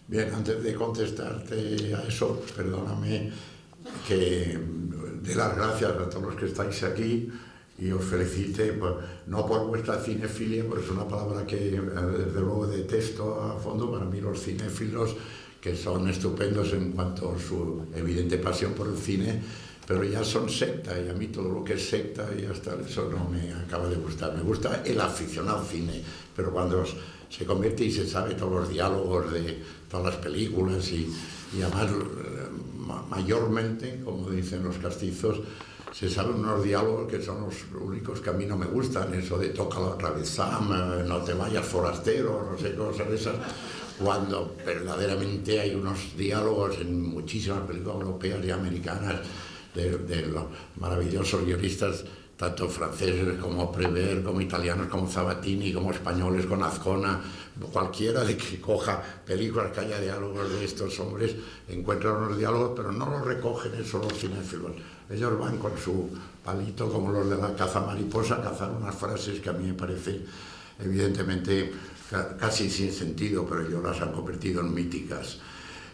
Bien, antes de contestarte a eso, perdóname que dé las gracias a todos los que estáis aquí y os felicite, no por vuestra cinefilia, porque es una palabra que desde luego detesto a fondo. Para mí los cinéfilos, que son estupendos en cuanto a su evidente pasión por el cine, pero ya son secta, y a mí todo lo que es secta y hasta eso no me acaba de gustar. Me gusta el aficionado al cine, pero cuando se convierte y se sabe todos los diálogos de todas las películas y además mayormente, como dicen los castizos, se saben unos diálogos que son los únicos que a mí no me gustan, eso de tócalo otra vez Sam, no te vayas forastero, no sé, cosas de esas, cuando verdaderamente hay unos diálogos en muchísimas películas europeas y americanas de los maravillosos guionistas, tanto franceses como Prévert, como italianos como Sabatini, como españoles con Azcona, cualquiera de que coja películas que haya diálogos de estos hombres, encuentran unos diálogos, pero no los recogen eso los cinéfilos. Ellos van con su palito, como los de la caza mariposa, a cazar unas frases que a mí me parecen evidentemente casi sin sentido, pero ellos las han convertido en míticas.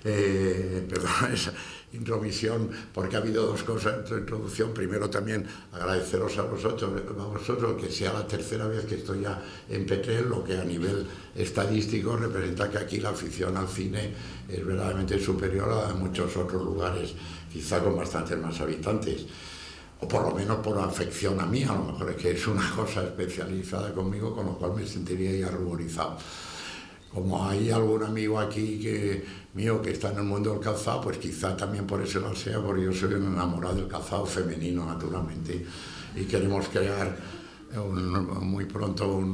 Perdón esa intromisión, porque ha habido dos cosas en tu introducción. Primero, también agradeceros a vosotros que sea la tercera vez que estoy ya en Petrer, lo que a nivel estadístico representa que aquí la afición al cine es verdaderamente superior a muchos otros lugares, quizá con bastantes más habitantes, o por lo menos por afección a mí. A lo mejor es que es una cosa especializada conmigo, con lo cual me sentiría ya ruborizado. Como hay algún amigo aquí mío que está en el mundo del calzado, pues quizá también por eso lo sea, porque yo soy un enamorado del calzado femenino, naturalmente, y queremos crear muy pronto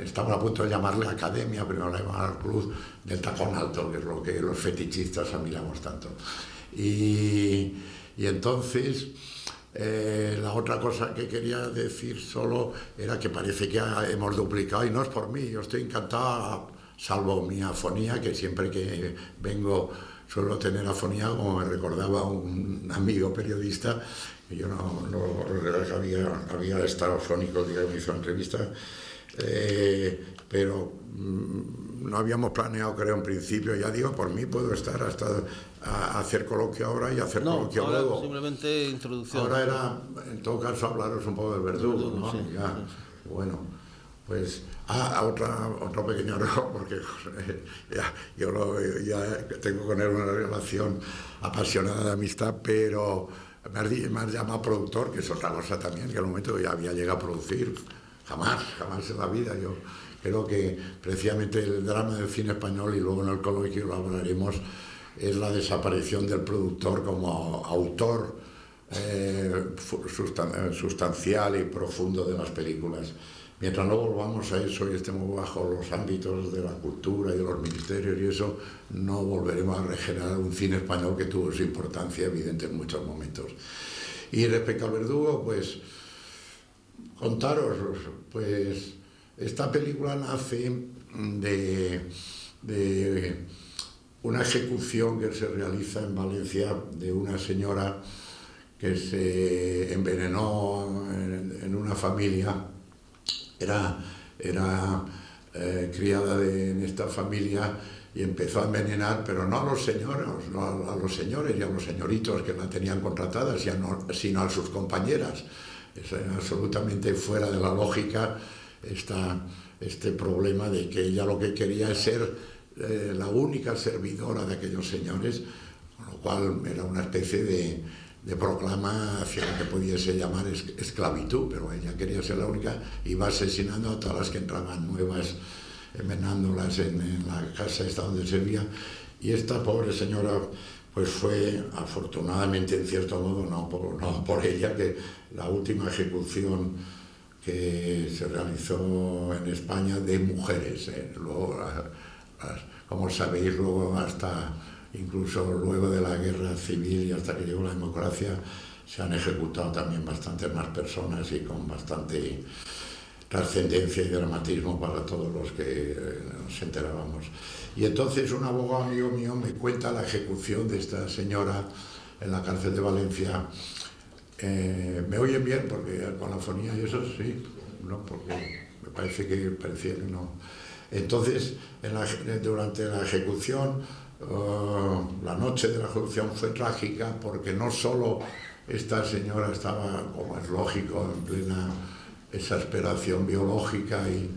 estamos a punto de llamarle academia, pero la llamamos al club del tacón alto, que es lo que los fetichistas admiramos tanto. Y entonces la otra cosa que quería decir solo era que parece que hemos duplicado, y no es por mí, yo estoy encantado, salvo mi afonía, que siempre que vengo suelo tener afonía, como me recordaba un amigo periodista, que yo no había estado afónico el día que me hizo la entrevista, pero no habíamos planeado, creo, en principio. Ya digo, por mí puedo estar hasta a hacer coloquio ahora y hacer coloquio ahora luego. Simplemente introducción. Ahora era, en todo caso, hablaros un poco del Verdugo, ¿no? Sí, ya, sí. Bueno, pues otro pequeño error, porque yo ya tengo con él una relación apasionada de amistad, pero me has llamado productor, que es otra cosa también, que en el momento ya había llegado a producir, jamás en la vida. Yo creo que precisamente el drama del cine español, y luego en el coloquio lo hablaremos, es la desaparición del productor como autor sustancial y profundo de las películas. Mientras no volvamos a eso y estemos bajo los ámbitos de la cultura y de los ministerios y eso, no volveremos a regenerar un cine español que tuvo su importancia evidente en muchos momentos. Y respecto al Verdugo, pues contaros, pues esta película nace de una ejecución que se realiza en Valencia de una señora que se envenenó en una familia. Era criada en esta familia y empezó a envenenar, pero no a los señores, no a los señores y a los señoritos que la tenían contratada, sino a sus compañeras. Es absolutamente fuera de la lógica este problema de que ella lo que quería es ser la única servidora de aquellos señores, con lo cual era una especie de proclama hacia lo que pudiese llamar esclavitud, pero ella quería ser la única, iba asesinando a todas las que entraban nuevas, envenenándolas en la casa esta donde servía. Y esta pobre señora pues fue, afortunadamente en cierto modo, no por ella, que la última ejecución que se realizó en España de mujeres, luego, como sabéis, luego incluso luego de la guerra civil y hasta que llegó la democracia, se han ejecutado también bastantes más personas y con bastante trascendencia y dramatismo para todos los que nos enterábamos. Y entonces un abogado amigo mío me cuenta la ejecución de esta señora en la cárcel de Valencia. ¿Me oyen bien? Porque con la fonía y eso sí, no, porque me parecía que no. Entonces, durante la ejecución, la noche de la ejecución fue trágica porque no solo esta señora estaba, como es lógico, en plena exasperación biológica y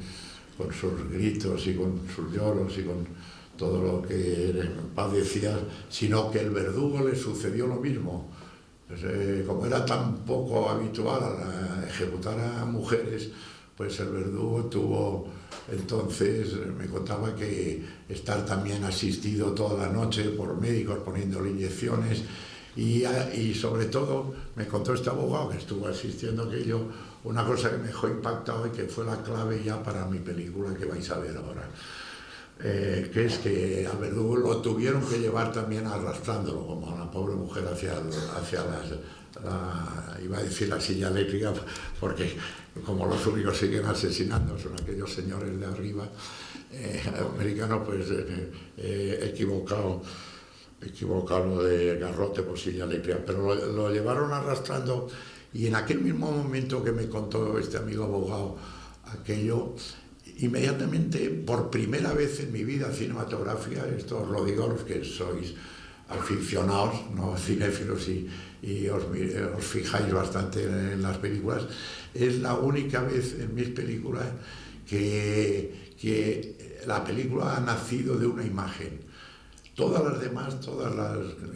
con sus gritos y con sus lloros y con todo lo que padecía, sino que el verdugo le sucedió lo mismo. Pues, como era tan poco habitual ejecutar a mujeres, pues el verdugo tuvo, entonces me contaba que estar también asistido toda la noche por médicos poniéndole inyecciones y sobre todo me contó este abogado que estuvo asistiendo aquello, una cosa que me dejó impactado y que fue la clave ya para mi película que vais a ver ahora. Que es que al verdugo lo tuvieron que llevar también arrastrándolo, como a la pobre mujer hacia iba a decir la silla eléctrica, porque como los únicos siguen asesinando son aquellos señores de arriba, americanos, pues equivocado de garrote por silla eléctrica, pero lo llevaron arrastrando y en aquel mismo momento que me contó este amigo abogado aquello, inmediatamente, por primera vez en mi vida cinematográfica, esto os lo digo a los que sois aficionados, no cinéfilos, y os fijáis bastante en las películas, es la única vez en mis películas que la película ha nacido de una imagen. Todas las demás,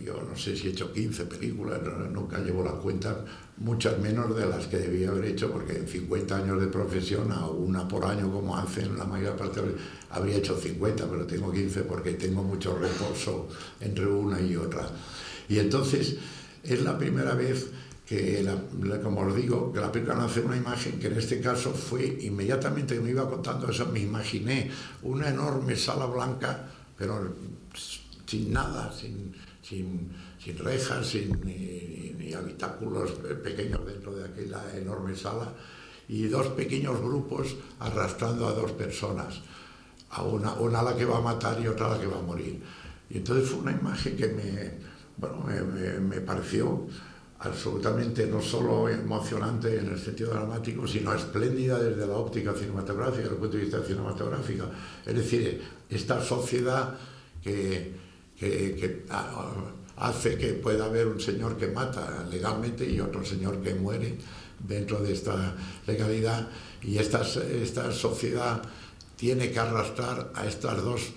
yo no sé si he hecho 15 películas, nunca llevo la cuenta, muchas menos de las que debía haber hecho, porque en 50 años de profesión, a una por año como hacen la mayor parte, habría hecho 50, pero tengo 15 porque tengo mucho reposo entre una y otra. Y entonces es la primera vez que, como os digo, que la película nace una imagen que en este caso fue inmediatamente que me iba contando eso, me imaginé una enorme sala blanca, pero sin nada, sin rejas, ni habitáculos pequeños dentro de aquella enorme sala, y dos pequeños grupos arrastrando a dos personas, a una a la que va a matar y otra a la que va a morir. Y entonces fue una imagen que me pareció absolutamente no solo emocionante en el sentido dramático, sino espléndida desde la óptica cinematográfica, desde el punto de vista cinematográfico. Es decir, esta sociedad que hace que pueda haber un señor que mata legalmente y otro señor que muere dentro de esta legalidad, y esta sociedad tiene que arrastrar a estas dos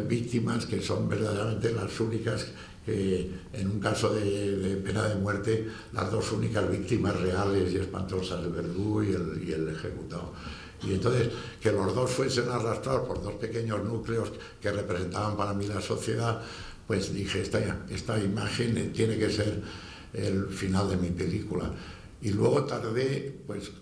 víctimas que son verdaderamente las únicas que, en un caso de pena de muerte, las dos únicas víctimas reales y espantosas, el verdugo y el ejecutado. Y entonces, que los dos fuesen arrastrados por dos pequeños núcleos que representaban para mí la sociedad, pues dije, esta imagen tiene que ser el final de mi película. Y luego tardé, pues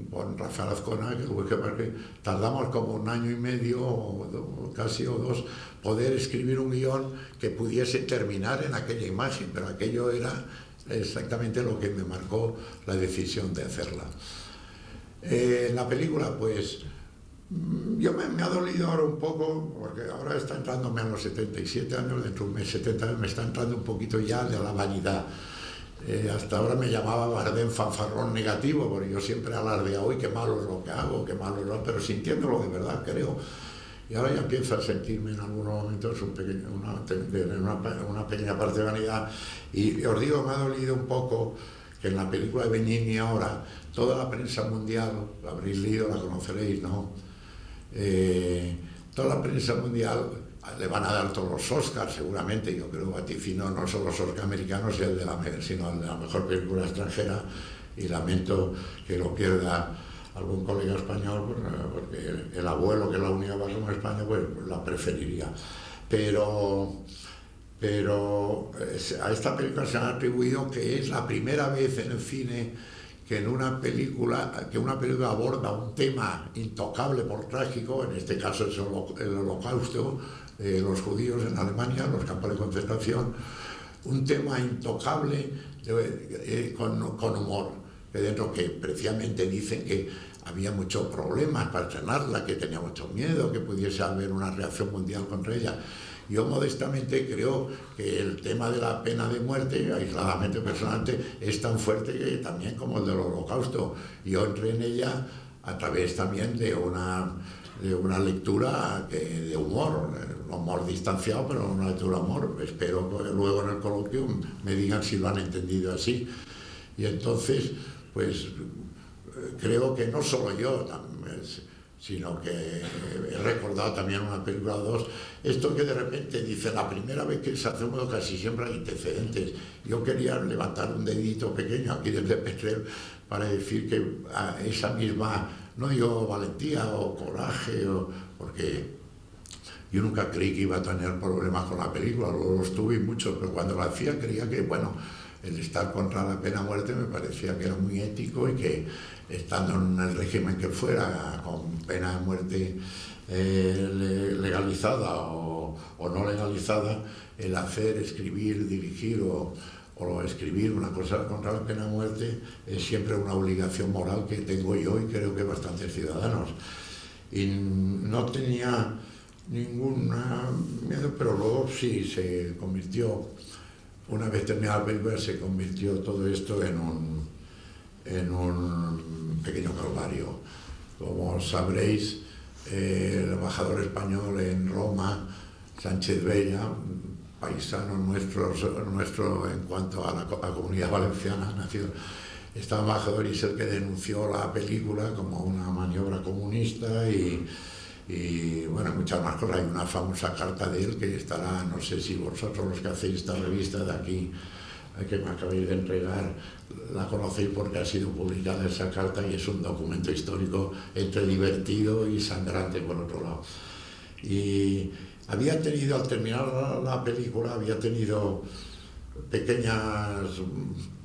con Rafael Azcona, que tardamos como 1 año y medio, o casi o 2, poder escribir un guión que pudiese terminar en aquella imagen, pero aquello era exactamente lo que me marcó la decisión de hacerla. La película, pues, yo me ha dolido ahora un poco, porque ahora está entrándome a los 77 años, dentro de un mes 70 años, me está entrando un poquito ya de la vanidad. Hasta ahora me llamaba Bardem fanfarrón negativo, porque yo siempre alardeaba, uy, qué malo es lo que hago, qué malo es lo, pero sintiéndolo de verdad, creo. Y ahora ya empiezo a sentirme en algunos momentos una pequeña parte de vanidad. Y os digo, me ha dolido un poco que en la película de Benigni ahora, toda la prensa mundial, la habréis leído, la conoceréis, ¿no? Toda la prensa mundial le van a dar todos los Oscars, seguramente, yo creo, vaticino, no solo los Oscars americanos, sino el de la mejor película extranjera, y lamento que lo pierda algún colega español, porque el abuelo, que es la única que en España, pues la preferiría. Pero a esta película se ha atribuido que es la primera vez en el cine que una película aborda un tema intocable por trágico, en este caso es el Holocausto, los judíos en Alemania, los campos de concentración, un tema intocable con humor, que dentro que precisamente dicen que había muchos problemas para estrenarla, que tenía mucho miedo, que pudiese haber una reacción mundial contra ella. Yo modestamente creo que el tema de la pena de muerte, aisladamente, personalmente, es tan fuerte que también como el del Holocausto. Yo entré en ella a través también de una de una lectura de humor, un humor distanciado, pero una lectura de humor. Espero que luego en el coloquio me digan si lo han entendido así. Y entonces, pues creo que no solo yo, sino que he recordado también una película o dos, esto que de repente dice, la primera vez que se hace un modo casi siempre hay antecedentes. Yo quería levantar un dedito pequeño aquí desde Petrel para decir que a esa misma, no digo valentía o coraje, porque yo nunca creí que iba a tener problemas con la película, luego los tuve muchos, pero cuando lo hacía creía que, bueno, el estar contra la pena de muerte me parecía que era muy ético y que estando en el régimen que fuera, con pena de muerte legalizada o no legalizada, el hacer, escribir, dirigir o escribir una cosa contra la pena de muerte es siempre una obligación moral que tengo yo y creo que bastantes ciudadanos. Y no tenía ningún miedo, pero luego sí se convirtió, una vez terminada la película, se convirtió todo esto en un pequeño calvario. Como sabréis, el embajador español en Roma, Sánchez Bella, paisano nuestro en cuanto a la Comunidad Valenciana, nacido, este embajador es el que denunció la película como una maniobra comunista y bueno, muchas más cosas. Hay una famosa carta de él que estará, no sé si vosotros los que hacéis esta revista de aquí, que me acabáis de entregar, la conocéis porque ha sido publicada esa carta y es un documento histórico entre divertido y sangrante por otro lado. Y había tenido, al terminar la película, había tenido pequeñas,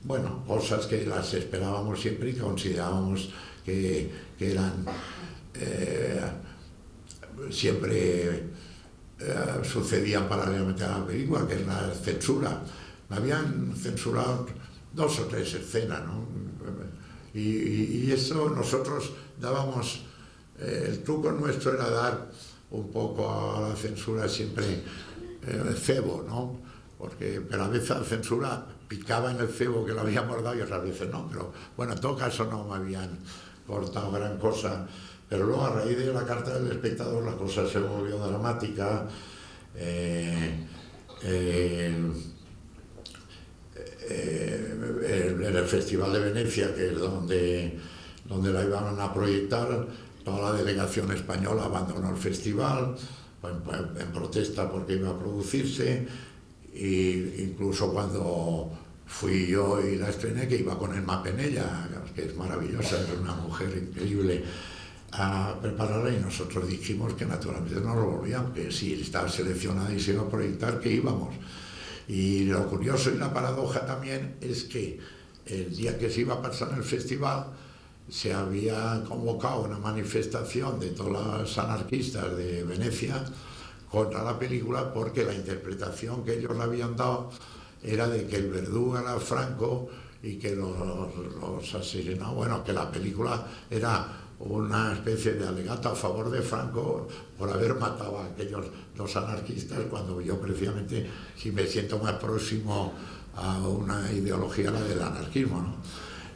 bueno, cosas que las esperábamos siempre y que considerábamos que eran siempre sucedían paralelamente a la película, que es la censura. Me habían censurado 2 o 3 escenas, ¿no? Y eso nosotros dábamos, el truco nuestro era dar un poco a la censura siempre cebo, ¿no? Pero a veces la censura picaba en el cebo que lo habíamos dado y otras veces no, pero bueno, en todo caso no me habían cortado gran cosa. Pero luego, a raíz de la carta del espectador, la cosa se volvió dramática. En el Festival de Venecia, que es donde la iban a proyectar, toda la delegación española abandonó el festival en protesta porque iba a producirse, e incluso cuando fui yo y la estrené, que iba con Emma Penella, que es maravillosa, es una mujer increíble, a prepararla, y nosotros dijimos que naturalmente no lo volvíamos, que si estaba seleccionada y se iba a proyectar, que íbamos. Y lo curioso y la paradoja también es que el día que se iba a pasar en el festival se había convocado una manifestación de todos los anarquistas de Venecia contra la película, porque la interpretación que ellos le habían dado era de que el verdugo era Franco y que los asesinados, bueno, que la película era una especie de alegato a favor de Franco por haber matado a aquellos 2 anarquistas, cuando yo precisamente sí me siento más próximo a una ideología, la del anarquismo, ¿no?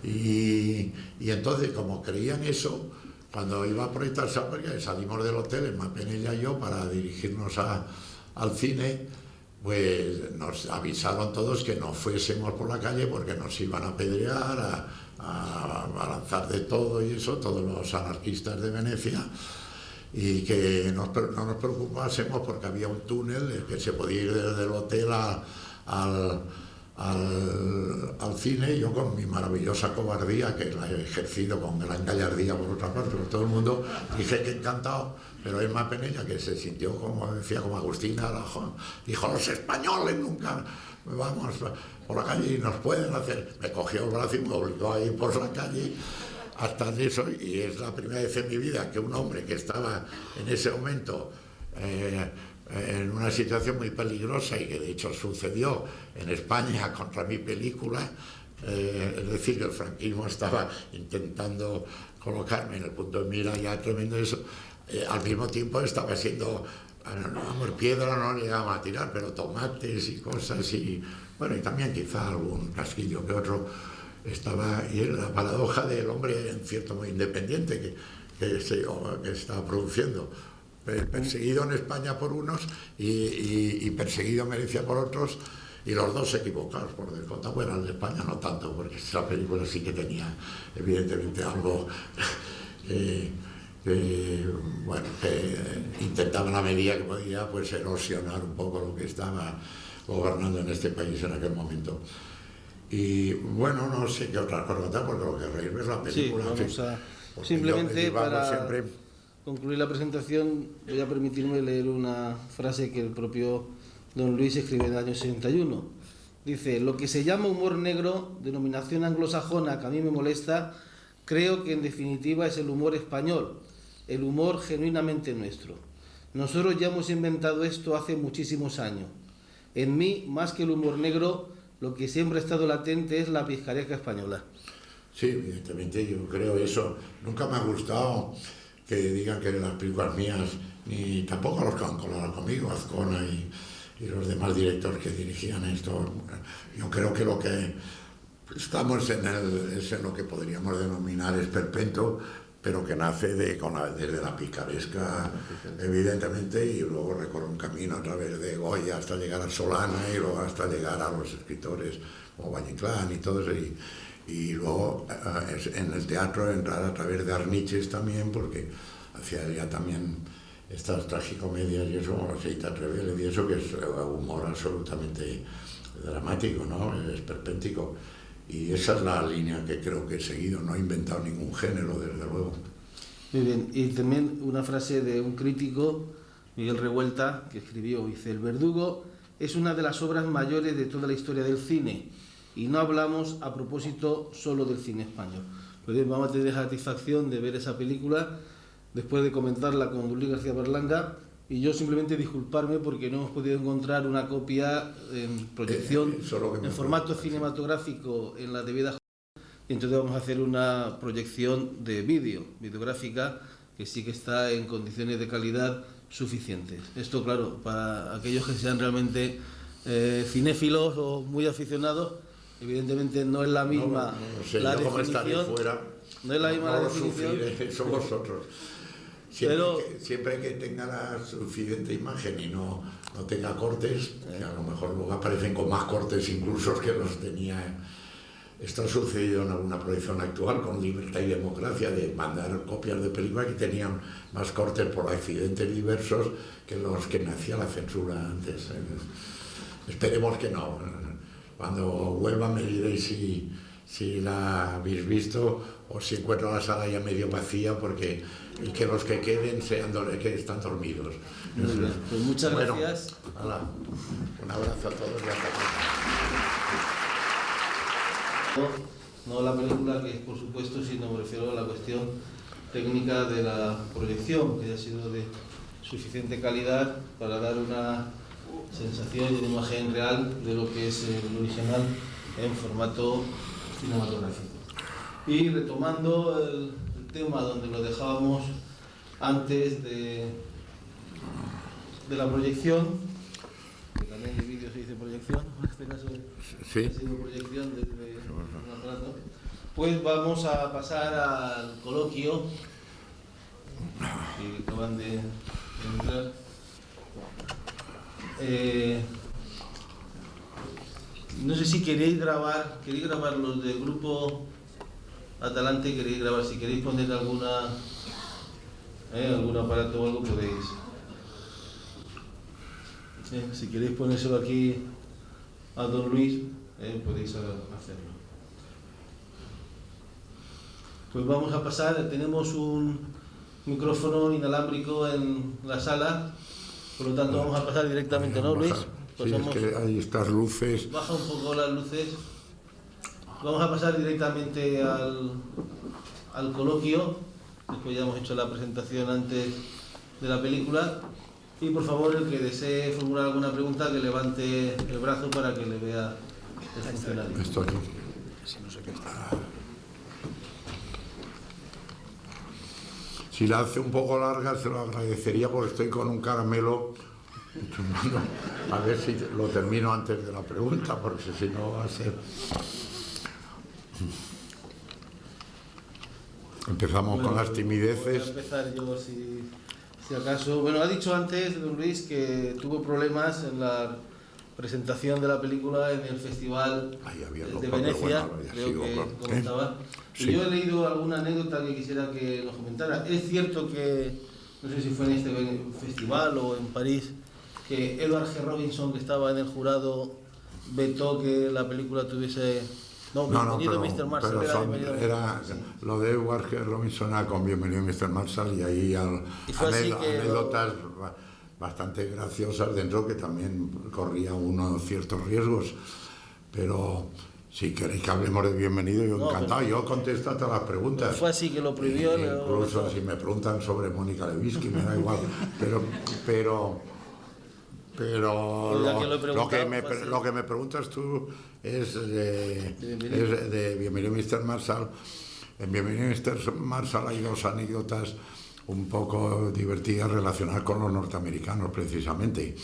Y entonces, como creían eso, cuando iba a proyectarse, porque salimos del hotel, Emma Penella y yo, para dirigirnos al cine, pues nos avisaron todos que no fuésemos por la calle porque nos iban a apedrear, a lanzar de todo y eso, todos los anarquistas de Venecia, y que no nos preocupásemos porque había un túnel que se podía ir desde el hotel al cine. Yo, con mi maravillosa cobardía, que la he ejercido con gran gallardía por otra parte, por todo el mundo, dije que encantado, pero Emma Penella, que se sintió, como decía, como Agustina Arajón, dijo: los españoles nunca vamos por la calle y nos pueden hacer. Me cogió el brazo y me obligó a ir por la calle hasta eso, y es la primera vez en mi vida que un hombre que estaba en ese momento en una situación muy peligrosa, y que de hecho sucedió en España contra mi película, es decir, que el franquismo estaba intentando colocarme en el punto de mira ya tremendo eso, al mismo tiempo estaba siendo, piedra no le llegaba a tirar, pero tomates y cosas, y bueno, y también quizá algún casquillo que otro estaba. Y la paradoja del hombre en cierto modo independiente, que se está produciendo. Perseguido en España por unos y perseguido en Grecia por otros, y los dos equivocados por descontado. Bueno, el de España no tanto, porque esa película sí que tenía evidentemente algo bueno, que intentaba en la medida que podía pues erosionar un poco lo que estaba gobernando en este país en aquel momento. Y bueno, no sé qué otra cosa contar, porque lo que reírme es la película. Sí, vamos a... Simplemente para concluir la presentación voy a permitirme leer una frase que el propio don Luis escribe en el año 61. Dice: lo que se llama humor negro, denominación anglosajona que a mí me molesta, creo que en definitiva es el humor español, el humor genuinamente nuestro. Nosotros ya hemos inventado esto hace muchísimos años. En mí, más que el humor negro, lo que siempre ha estado latente es la pizcaresca española. Sí, evidentemente, yo creo eso. Nunca me ha gustado que digan que las películas mías, ni tampoco los que han colado conmigo, Azcona y los demás directores que dirigían esto. Yo creo que lo que estamos es en lo que podríamos denominar esperpento, pero que nace desde la picaresca, evidentemente, y luego recorre un camino a través de Goya hasta llegar a Solana y luego hasta llegar a los escritores como Valle Inclán y todo eso. Y luego en el teatro entrar a través de Arniches también, porque hacía ya también estas tragicomedias y eso, Seitas Rebeldes y eso, que es humor absolutamente dramático, ¿no? Esperpéntico. Y esa es la línea que creo que he seguido, no he inventado ningún género, desde luego. Muy bien, y también una frase de un crítico, Miguel Revuelta, que escribió, dice: el Verdugo es una de las obras mayores de toda la historia del cine, y no hablamos a propósito solo del cine español. Pues bien, vamos a tener la satisfacción de ver esa película después de comentarla con Luis García Berlanga, y yo simplemente disculparme porque no hemos podido encontrar una copia en proyección en formato cinematográfico en la debida, y entonces vamos a hacer una proyección de videográfica, que sí que está en condiciones de calidad suficientes. Esto, claro, para aquellos que sean realmente cinéfilos o muy aficionados, evidentemente no es la misma la definición. No es la misma definición. Son vosotros. Siempre que tenga la suficiente imagen y no tenga cortes, que a lo mejor luego aparecen con más cortes incluso que los tenía. Esto ha sucedido en alguna proyección actual con Libertad y Democracia, de mandar copias de películas que tenían más cortes por accidentes diversos que los que nacía la censura antes. Esperemos que no. Cuando vuelva me diréis si la habéis visto o si encuentro la sala ya medio vacía, porque que los que queden que están dormidos. Muy bien, pues muchas gracias. Hola. Un abrazo a todos y hasta pronto. No la película, que es por supuesto, sino me refiero a la cuestión técnica de la proyección, que ha sido de suficiente calidad para dar una sensación y una imagen real de lo que es el original en formato cinematográfico. Y retomando el tema donde lo dejábamos antes de la proyección, que también el vídeo se dice proyección, en este caso sí, ha sido proyección desde un aparato, pues vamos a pasar al coloquio que acaban de entrar. No sé si queréis grabar los del grupo Atalante, queréis grabar, si queréis poner algún aparato o algo podéis. Si queréis ponérselo aquí a don Luis, podéis hacerlo. Pues vamos a pasar, tenemos un micrófono inalámbrico en la sala, por lo tanto vamos a pasar directamente, ¿no, Luis? Sí, es que hay estas luces. Baja un poco las luces. Vamos a pasar directamente al coloquio, después ya hemos hecho la presentación antes de la película. Y por favor, el que desee formular alguna pregunta, que levante el brazo para que le vea el funcionario. Esto aquí. Si la hace un poco larga, se lo agradecería, porque estoy con un caramelo. A ver si lo termino antes de la pregunta, porque si no va a ser... Empezamos con las timideces. Voy a empezar yo, si acaso. Bueno, ha dicho antes, don Luis, que tuvo problemas en la presentación de la película en el Festival de Venecia, creo que comentaba. Sí. Y yo he leído alguna anécdota que quisiera que nos comentara. Es cierto que, no sé si fue en este festival o en París, que Edward G. Robinson, que estaba en el jurado, vetó que la película tuviese... No, Bienvenido Mr. Marshall, era sí. Lo de Edward G. Robinson era con Bienvenido Mr. Marshall, y ahí anécdotas bastante graciosas dentro, que también corría unos ciertos riesgos, pero si queréis que hablemos de Bienvenido, yo encantado, yo contesto a todas las preguntas. Fue así que lo prohibió. Incluso si me preguntan sobre Mónica Lewinsky, me da igual, pero lo que me preguntas tú es de Bienvenido Mr. Marshall. En Bienvenido Mr. Marshall hay dos anécdotas un poco divertidas relacionadas con los norteamericanos, precisamente.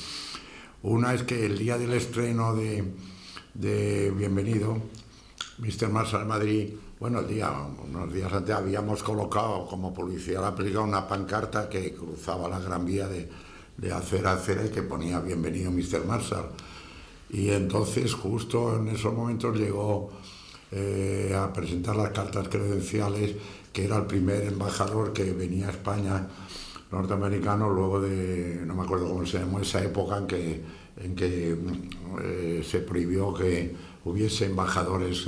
Una es que el día del estreno de Bienvenido Mr. Marshall en Madrid, bueno, unos días antes habíamos colocado como publicidad de la película una pancarta que cruzaba la Gran Vía de acera a acera y que ponía Bienvenido Mr. Marshall. Y entonces justo en esos momentos llegó a presentar las cartas credenciales, que era el primer embajador que venía a España norteamericano luego de, no me acuerdo cómo se llamó esa época en que se prohibió que hubiese embajadores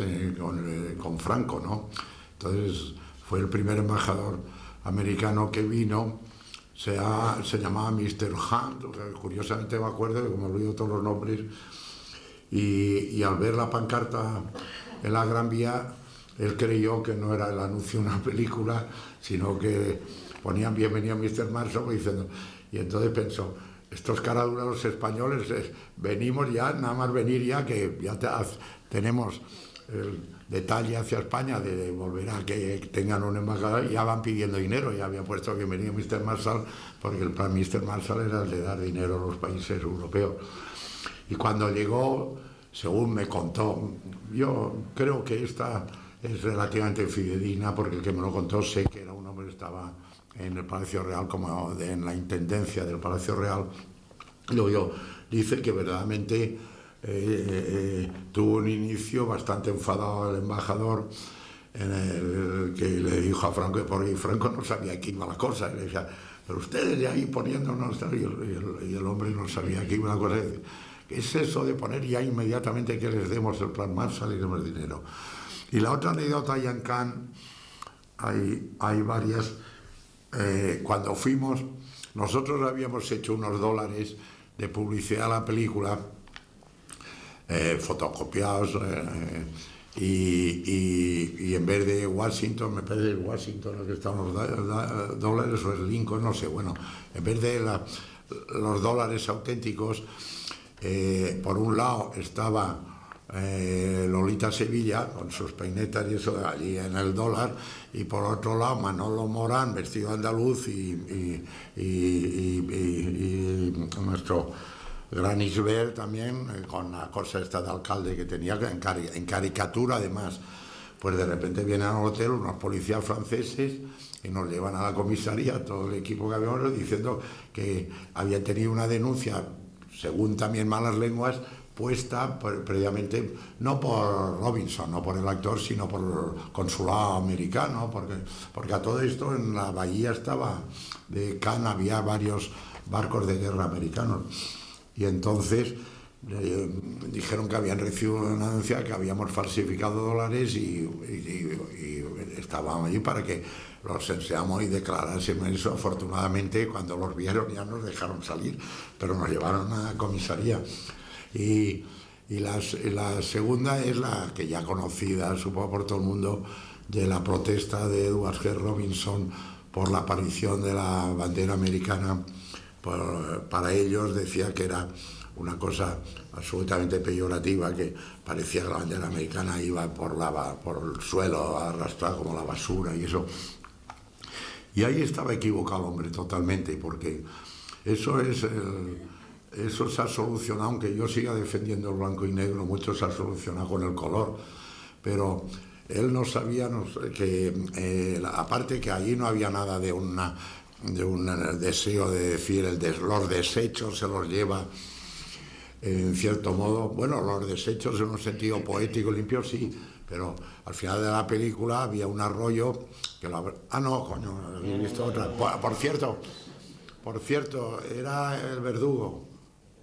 con Franco, ¿no? Entonces fue el primer embajador americano que vino. Se llamaba Mr. Hunt, curiosamente me acuerdo, que me olvido todos los nombres, y al ver la pancarta en la Gran Vía, él creyó que no era el anuncio de una película, sino que ponían Bienvenido Mr. Marshall diciendo, y entonces pensó, estos caraduras los españoles, venimos ya, nada más venir ya, que ya tenemos el detalle hacia España de volver a que tengan un embajador, ya van pidiendo dinero. Ya había puesto Bienvenido Mr. Marshall, porque el plan Mr. Marshall era el de dar dinero a los países europeos. Y cuando llegó, según me contó, yo creo que esta es relativamente fidedigna, porque el que me lo contó sé que era un hombre que estaba en el Palacio Real, como en la intendencia del Palacio Real. Luego dice que verdaderamente tuvo un inicio bastante enfadado al embajador, en el que le dijo a Franco, porque Franco no sabía que iba la cosa, y le decía, pero ustedes de ahí poniéndonos, y el hombre no sabía que iba la cosa. ¿Qué es eso de poner ya inmediatamente que les demos el plan Marshall y demos dinero? Y la otra anécdota, ya en Cannes hay varias. Cuando fuimos, nosotros habíamos hecho unos $, de publicidad a la película, fotocopiados, y en vez de Washington, me parece que Washington lo que estaban los dólares, o es Lincoln, no sé, bueno, en vez de los dólares auténticos, por un lado estaba Lolita Sevilla con sus peinetas y eso allí en el dólar, y por otro lado Manolo Morán vestido andaluz y nuestro gran Isbert también, con la cosa esta de alcalde que tenía en caricatura además. Pues de repente vienen al hotel unos policías franceses y nos llevan a la comisaría, todo el equipo que habíamos, diciendo que habían tenido una denuncia, según también malas lenguas, puesta previamente, no por Robinson, no por el actor, sino por el consulado americano, porque a todo esto en la bahía de Cannes había varios barcos de guerra americanos, y entonces dijeron que habían recibido una denuncia, que habíamos falsificado dólares, y estábamos allí para que los enseñamos y declarásemos eso. Afortunadamente, cuando los vieron ya nos dejaron salir, pero nos llevaron a la comisaría. Y la segunda es la que ya conocida, supongo, por todo el mundo, de la protesta de Edward G. Robinson por la aparición de la bandera americana. Para ellos decía que era una cosa absolutamente peyorativa, que parecía que la bandera americana iba por el suelo arrastrada como la basura y eso. Y ahí estaba equivocado el hombre totalmente, porque eso se ha solucionado, aunque yo siga defendiendo el blanco y negro, mucho se ha solucionado con el color, pero él no sabía que, aparte que allí no había nada de un deseo de decir, los desechos se los lleva, en cierto modo, bueno, los desechos en un sentido poético limpio, sí, pero al final de la película había un arroyo que no, coño, he visto otra. Por cierto, era el Verdugo.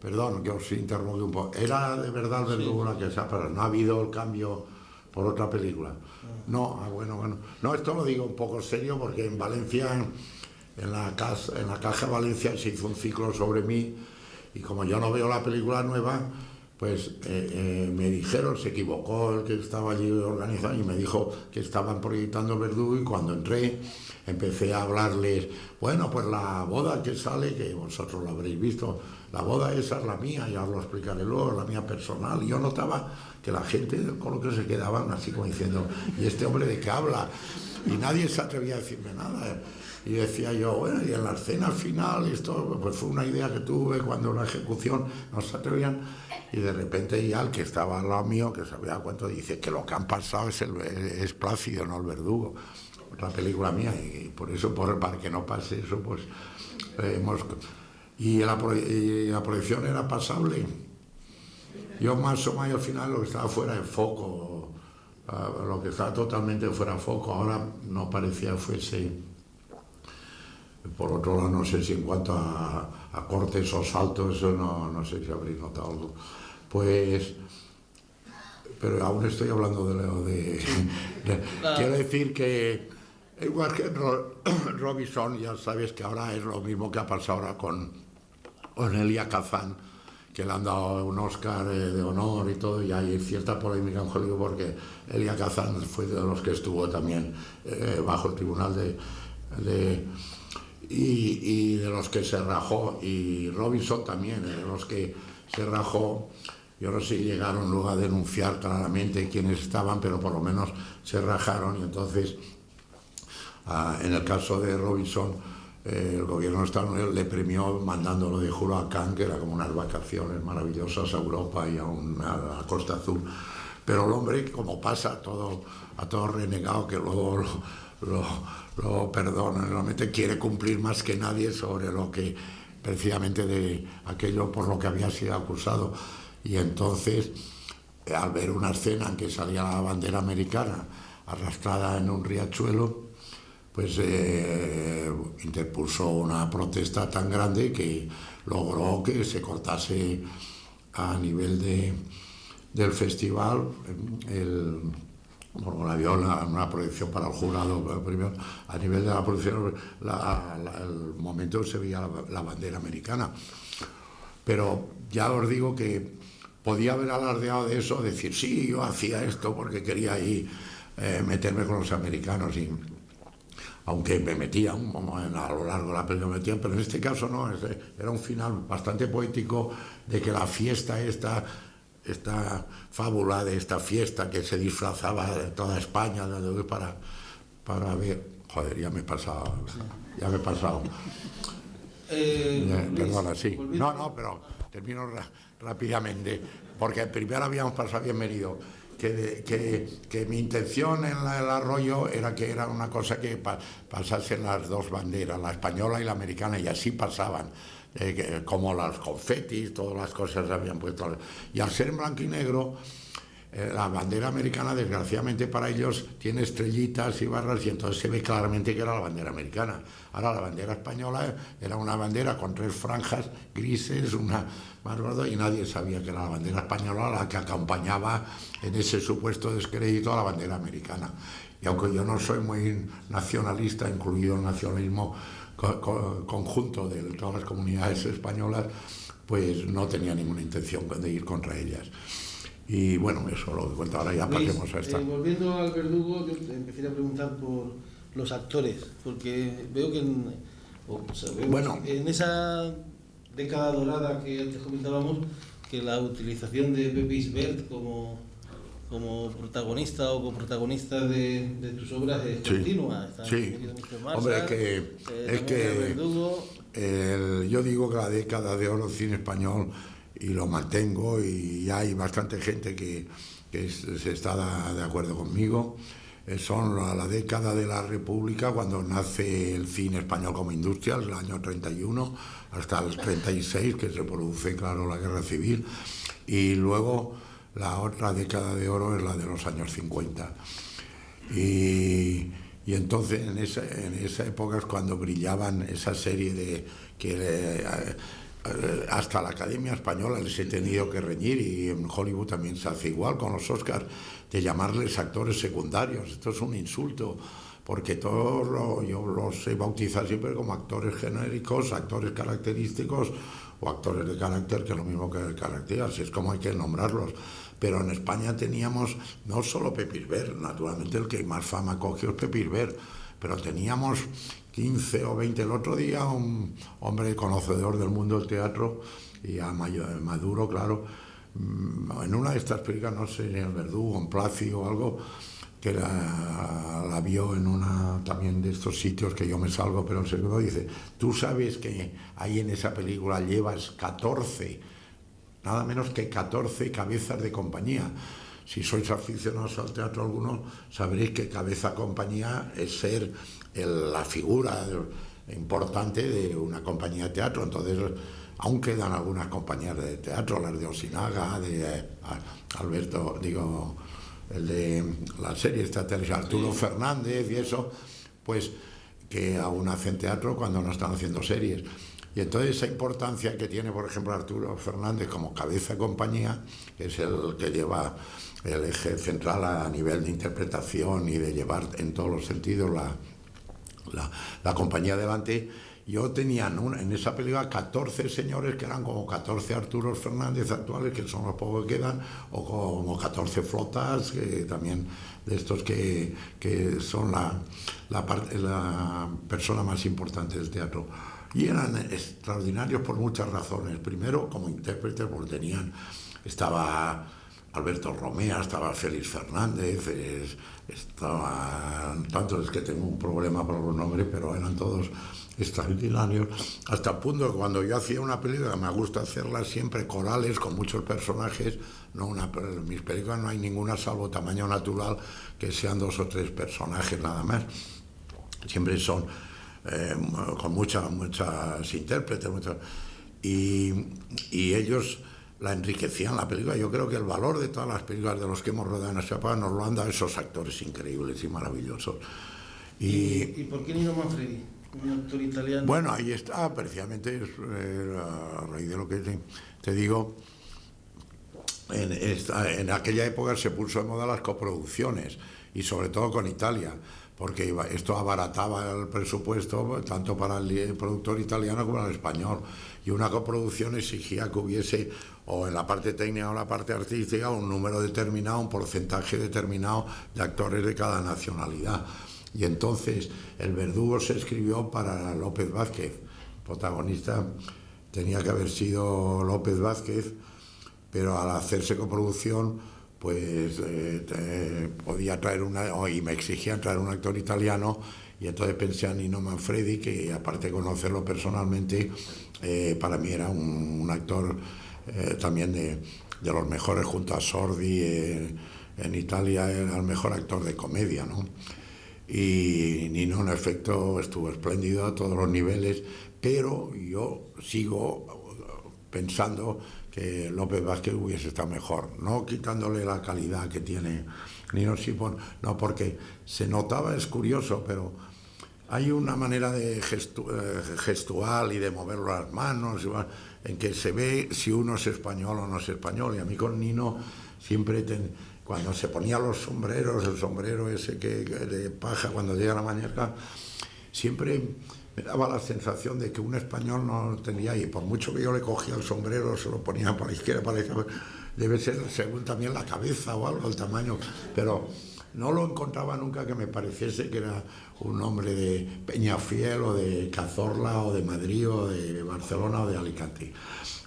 Perdón, que os interrumpí un poco. Era de verdad el Verdugo la que se ha parado. No ha habido el cambio por otra película. No, bueno. No, esto lo digo un poco serio porque en Valencia, en la Caja Valencia, se hizo un ciclo sobre mí y como yo no veo la película nueva, pues me dijeron, se equivocó el que estaba allí organizando y me dijo que estaban proyectando el Verdugo, y cuando entré empecé a hablarles, bueno, pues la boda que sale, que vosotros lo habréis visto, la boda esa es la mía, ya os lo explicaré luego, la mía personal, y yo notaba que la gente con lo que se quedaban así como diciendo, ¿y este hombre de qué habla? Y nadie se atrevía a decirme nada. Y decía yo, bueno, y en la escena final, esto pues fue una idea que tuve cuando la ejecución no se atrevían, y de repente ya el que estaba al lado mío, que sabía cuánto, dice que lo que han pasado es Plácido, no el Verdugo, otra película mía, y por eso, para que no pase eso, pues y la proyección era pasable. Yo más o menos al final lo que estaba fuera de foco, lo que estaba totalmente fuera de foco, ahora no parecía fuese. Por otro lado, no sé si en cuanto a cortes o saltos, eso no sé si habréis notado algo. Pues, pero aún estoy hablando quiero decir que igual que Robinson, ya sabes que ahora es lo mismo que ha pasado ahora con Elia Kazan, que le han dado un Oscar de honor y todo, y hay cierta polémica en Hollywood porque Elia Kazan fue de los que estuvo también bajo el tribunal y de los que se rajó, y Robinson también, de los que se rajó. Yo no sé si llegaron luego a denunciar claramente quiénes estaban, pero por lo menos se rajaron, y entonces, en el caso de Robinson, el gobierno estadounidense le premió mandándolo de juro a Cannes, que era como unas vacaciones maravillosas a Europa y a la Costa Azul. Pero el hombre, como pasa a todo renegado, que luego lo perdona, realmente quiere cumplir más que nadie sobre lo que precisamente de aquello por lo que había sido acusado, y entonces al ver una escena en que salía la bandera americana arrastrada en un riachuelo, pues interpuso una protesta tan grande que logró que se cortase a nivel del festival había una proyección para el jurado primero, a nivel de la proyección, el momento se veía la bandera americana. Pero ya os digo que podía haber alardeado de eso, decir, sí, yo hacía esto porque quería ahí meterme con los americanos, y aunque me metían a lo largo de la película, pero en este caso no, era un final bastante poético de que la fiesta esta fábula de esta fiesta que se disfrazaba de toda España para ver. Joder, ya me he pasado. Perdona, sí. No, pero termino rápidamente, porque primero habíamos pasado bienvenido. Que mi intención en el arroyo era que era una cosa que pasasen las dos banderas, la española y la americana, y así pasaban. Como los confetis, todas las cosas se habían puesto. Y al ser en blanco y negro, la bandera americana, desgraciadamente para ellos, tiene estrellitas y barras, y entonces se ve claramente que era la bandera americana. Ahora la bandera española era una bandera con 3 franjas grises, una más gorda, y nadie sabía que era la bandera española la que acompañaba en ese supuesto descrédito a la bandera americana. Y aunque yo no soy muy nacionalista, incluido el nacionalismo conjunto de todas las comunidades españolas, pues no tenía ninguna intención de ir contra ellas. Y bueno, eso lo cuento ahora, ya pasemos a esta. Volviendo al Verdugo, yo empecé a preguntar por los actores, porque veo que en esa década dorada que antes comentábamos, que la utilización de Pepe Isbert como protagonista o coprotagonista de tus obras es continua. Sí. Hombre, yo digo que la década de oro del cine español, lo mantengo, y hay bastante gente que se está de acuerdo conmigo. Son la década de la República, cuando nace el cine español como industria, el año 31 hasta el 36, que se produce, claro, la Guerra Civil, y luego la otra década de oro es la de los años 50. Y entonces en esa época es cuando brillaban esa serie de que hasta la Academia Española les he tenido que reñir, y en Hollywood también se hace igual con los Oscars, de llamarles actores secundarios. Esto es un insulto, porque yo los he bautizado siempre como actores genéricos, actores característicos o actores de carácter, que es lo mismo que el carácter, así es como hay que nombrarlos. Pero en España teníamos no solo Pepe Isbert, naturalmente el que más fama cogió es Pepe Isbert, pero teníamos 15 o 20, el otro día un hombre conocedor del mundo del teatro, y a Maduro, claro, en una de estas películas, no sé, en El Verdugo, en Placio o algo, que la vio en una también de estos sitios que yo me salgo, pero se quedó, dice, tú sabes que ahí en esa película llevas 14, nada menos que 14 cabezas de compañía. Si sois aficionados al teatro alguno, sabréis que cabeza compañía es ser la figura importante de una compañía de teatro. Entonces, aún quedan algunas compañías de teatro, las de Osinaga, de Alberto, digo, el de la serie esta televisión, Arturo Fernández y eso, pues que aún hacen teatro cuando no están haciendo series. Y entonces esa importancia que tiene, por ejemplo, Arturo Fernández como cabeza de compañía, que es el que lleva el eje central a nivel de interpretación y de llevar en todos los sentidos la compañía adelante. Yo tenía en esa película 14 señores que eran como 14 Arturos Fernández actuales, que son los pocos que quedan, o como 14 flotas, que también de estos que son la persona más importante del teatro. Y eran extraordinarios por muchas razones. Primero, como intérpretes, porque estaba Alberto Romea, estaba Félix Fernández, estaban tantos, es que tengo un problema por los nombres, pero eran todos extraordinarios, hasta el punto que cuando yo hacía una película, me gusta hacerlas siempre corales, con muchos personajes, en mis películas no hay ninguna, salvo tamaño natural, que sean 2 o 3 personajes nada más. Siempre son con muchas intérpretes, y ellos la enriquecían la película. Yo creo que el valor de todas las películas de los que hemos rodado en esa época nos lo han dado esos actores increíbles y maravillosos. ¿Y por qué Nino Manfredi, un actor italiano? Bueno, ahí está, precisamente, a raíz de lo que te digo, en aquella época se puso de moda las coproducciones, y sobre todo con Italia, porque esto abarataba el presupuesto tanto para el productor italiano como para el español, y una coproducción exigía que hubiese, o en la parte técnica o en la parte artística, un número determinado, un porcentaje determinado de actores de cada nacionalidad. Y entonces El Verdugo se escribió para López Vázquez. El protagonista tenía que haber sido López Vázquez, pero al hacerse coproducción, pues podía traer y me exigían traer un actor italiano, y entonces pensé a Nino Manfredi, que aparte de conocerlo personalmente, para mí era un actor también de los mejores, junto a Sordi, en Italia era el mejor actor de comedia, ¿no? Y Nino, en efecto, estuvo espléndido a todos los niveles, pero yo sigo pensando que López Vázquez hubiese estado mejor, no quitándole la calidad que tiene Nino Sipón, no, porque se notaba, es curioso, pero hay una manera de gestual y de mover las manos, en que se ve si uno es español o no es español. Y a mí con Nino siempre, cuando se ponía los sombreros, el sombrero ese de paja cuando llega la mañana, siempre me daba la sensación de que un español no tenía, y por mucho que yo le cogía el sombrero, se lo ponía para la izquierda, para la izquierda, debe ser según también la cabeza o algo, el tamaño, pero no lo encontraba nunca que me pareciese que era un hombre de Peñafiel o de Cazorla o de Madrid o de Barcelona o de Alicante.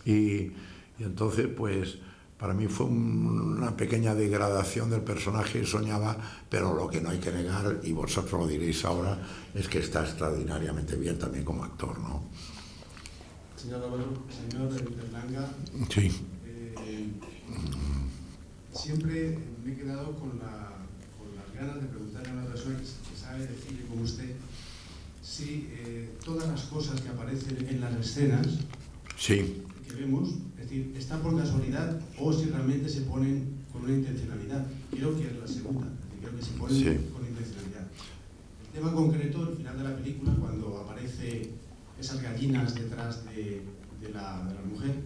Y entonces, pues, para mí fue una pequeña degradación del personaje que soñaba, pero lo que no hay que negar, y vosotros lo diréis ahora, es que está extraordinariamente bien también como actor, ¿no? Señor Navarro. Señor Berlanga, Sí. Siempre me he quedado con las ganas de preguntarle a una persona que sabe de cine como usted si todas las cosas que aparecen en las escenas Sí. que vemos, es decir, están por casualidad o si realmente se ponen con una intencionalidad. Creo que es la segunda, es decir, creo que se ponen Sí. con intencionalidad. El tema concreto, el final de la película, cuando aparece esas gallinas detrás de la mujer.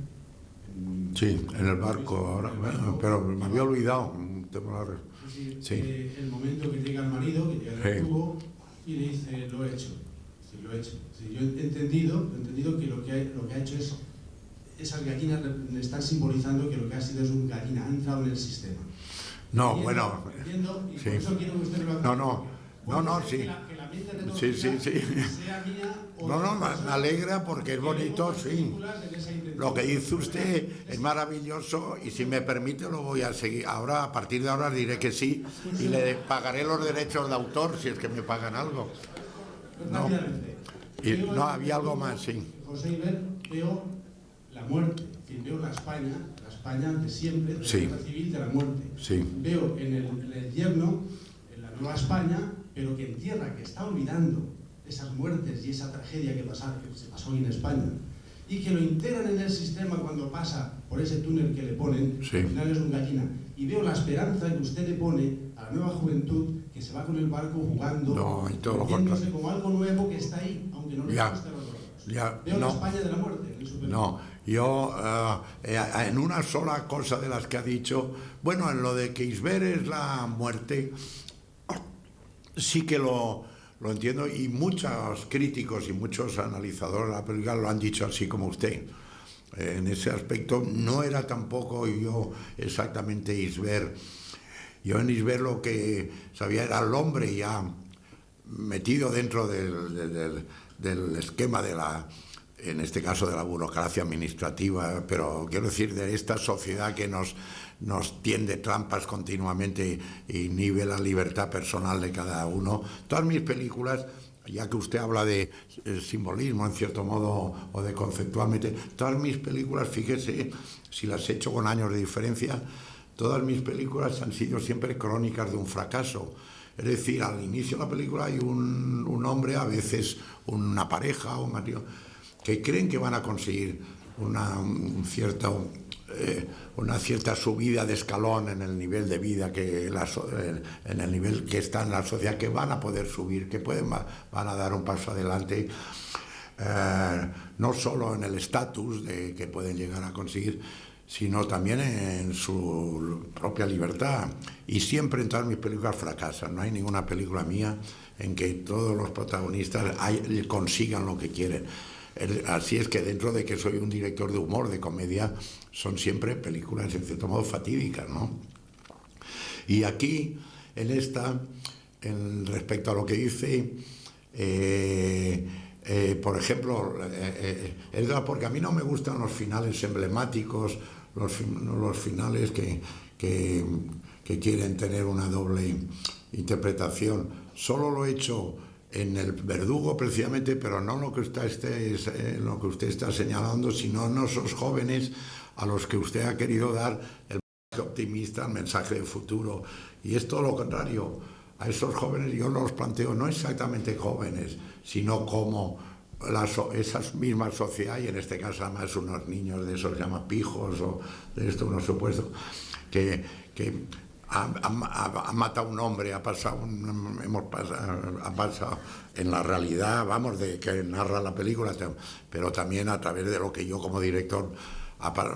Sí, en el barco ahora, bueno, pero me había olvidado. Es decir, Sí. el momento que llega el marido, que llega el Sí. verdugo y le dice, lo he hecho. Sí, lo he hecho. Sí, yo he entendido que lo que ha hecho es, esas gallinas le están simbolizando que lo que ha sido es un gallina, ha entrado en el sistema. No, Entiendo, bueno. entiendo, y Sí. por eso quiero que usted me lo aclare. No, sí. Que la mente de Sí, sí, sí. sea mía o No, de me otra persona, alegra porque es que bonito, vemos sí. películas en esa intención. Lo que dice usted es maravilloso y si me permite lo voy a seguir. Ahora, a partir de ahora diré que sí y le pagaré los derechos de autor si es que me pagan algo. No. Y no, había algo más, sí. José Iber, veo la muerte, es decir, veo la España de siempre, de Sí. la guerra civil, de la muerte. Sí. Veo en el yerno, en la nueva España, pero que entierra, que está olvidando esas muertes y esa tragedia que se pasó en España, y que lo integran en el sistema cuando pasa por ese túnel que le ponen, Sí. al final es un gallina. Y veo la esperanza que usted le pone a la nueva juventud que se va con el barco jugando, No, y todo lo metiéndose contrario. como algo nuevo que está ahí, aunque no le Ya. guste a los otros. Ya, Veo la no. España de la muerte. En su película. No, yo en una sola cosa de las que ha dicho, bueno, en lo de que Isber es la muerte, sí que lo entiendo y muchos críticos y muchos analizadores de la película lo han dicho así como usted. En ese aspecto no era tampoco yo exactamente Isber. Yo en Isber lo que sabía era el hombre ya metido dentro del esquema de en este caso de la burocracia administrativa, pero quiero decir de esta sociedad que nos tiende trampas continuamente y inhibe la libertad personal de cada uno. Todas mis películas, ya que usted habla de simbolismo en cierto modo o de conceptualmente, todas mis películas, fíjese, si las he hecho con años de diferencia, todas mis películas han sido siempre crónicas de un fracaso. Es decir, al inicio de la película hay un hombre, a veces una pareja o un marido, que creen que van a conseguir una cierta subida de escalón en el nivel de vida, en el nivel que está en la sociedad, que van a poder subir, que van a dar un paso adelante, no solo en el estatus que pueden llegar a conseguir, sino también en su propia libertad. Y siempre en todas mis películas fracasan. No hay ninguna película mía en que todos los protagonistas consigan lo que quieren. Así es que dentro de que soy un director de humor, de comedia, son siempre películas en cierto modo fatídicas, ¿no? Y aquí, en esta, respecto a lo que dice, por ejemplo, es verdad, porque a mí no me gustan los finales emblemáticos, los finales que quieren tener una doble interpretación. Solo lo he hecho en el verdugo precisamente, pero no lo que usted está señalando, sino en esos jóvenes a los que usted ha querido dar el mensaje optimista, el mensaje de futuro. Y es todo lo contrario. A esos jóvenes yo los planteo no exactamente jóvenes, sino como esa misma sociedad, y en este caso además unos niños de esos llaman pijos o de esto, unos supuestos, que ha matado un hombre, ha pasado en la realidad, vamos, de que narra la película, pero también a través de lo que yo como director,